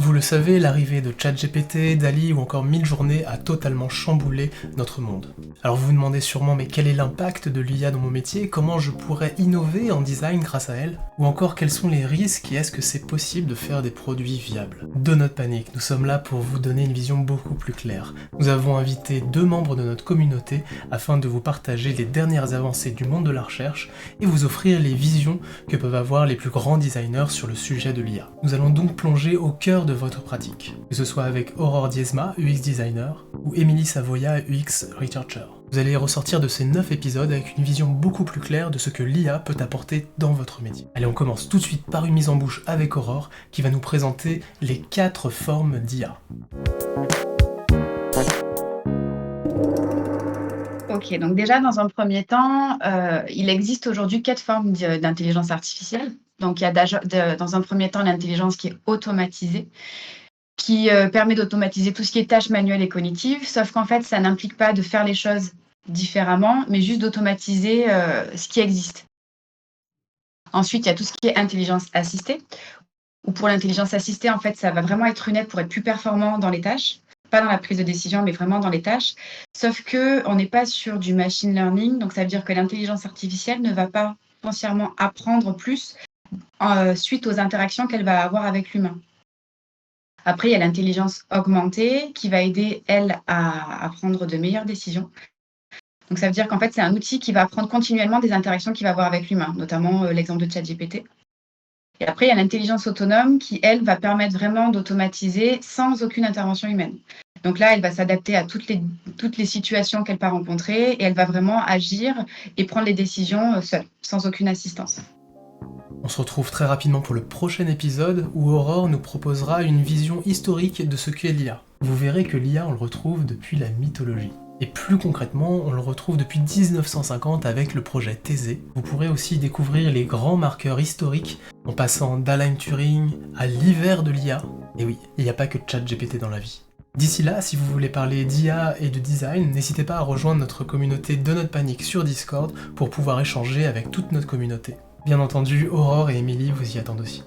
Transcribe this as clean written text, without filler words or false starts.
Vous le savez, l'arrivée de ChatGPT, DALL-E ou encore Midjourney a totalement chamboulé notre monde. Alors vous vous demandez sûrement mais quel est l'impact de l'IA dans mon métier, comment je pourrais innover en design grâce à elle, ou encore quels sont les risques et est-ce que c'est possible de faire des produits viables. Do not panic, nous sommes là pour vous donner une vision beaucoup plus claire. Nous avons invité 2 membres de notre communauté afin de vous partager les dernières avancées du monde de la recherche et vous offrir les visions que peuvent avoir les plus grands designers sur le sujet de l'IA. Nous allons donc plonger au cœur de votre pratique, que ce soit avec Aurore Diezma, UX designer, ou Émilie Savoya, UX researcher. Vous allez ressortir de ces 9 épisodes avec une vision beaucoup plus claire de ce que l'IA peut apporter dans votre métier. Allez, on commence tout de suite par une mise en bouche avec Aurore, qui va nous présenter les 4 formes d'IA. Ok, donc déjà dans un premier temps, il existe aujourd'hui 4 formes d'intelligence artificielle. Donc il y a dans un premier temps l'intelligence qui est automatisée, qui permet d'automatiser tout ce qui est tâches manuelles et cognitives, sauf qu'en fait ça n'implique pas de faire les choses différemment, mais juste d'automatiser ce qui existe. Ensuite, il y a tout ce qui est intelligence assistée, où pour l'intelligence assistée, en fait, ça va vraiment être une aide pour être plus performant dans les tâches. Pas dans la prise de décision, mais vraiment dans les tâches. Sauf qu'on n'est pas sur du machine learning, donc ça veut dire que l'intelligence artificielle ne va pas foncièrement apprendre plus suite aux interactions qu'elle va avoir avec l'humain. Après, il y a l'intelligence augmentée qui va aider, elle, à prendre de meilleures décisions. Donc ça veut dire qu'en fait, c'est un outil qui va apprendre continuellement des interactions qu'il va avoir avec l'humain, notamment l'exemple de ChatGPT. Et après, il y a l'intelligence autonome qui, elle, va permettre vraiment d'automatiser sans aucune intervention humaine. Donc là, elle va s'adapter à toutes les situations qu'elle va rencontrer et elle va vraiment agir et prendre les décisions seule, sans aucune assistance. On se retrouve très rapidement pour le prochain épisode où Aurore nous proposera une vision historique de ce qu'est l'IA. Vous verrez que l'IA, on le retrouve depuis la mythologie. Et plus concrètement, on le retrouve depuis 1950 avec le projet Thésée. Vous pourrez aussi découvrir les grands marqueurs historiques en passant d'Alan Turing à l'hiver de l'IA. Et oui, il n'y a pas que ChatGPT dans la vie. D'ici là, si vous voulez parler d'IA et de design, n'hésitez pas à rejoindre notre communauté Do Not Panic sur Discord pour pouvoir échanger avec toute notre communauté. Bien entendu, Aurore et Émilie vous y attendent aussi.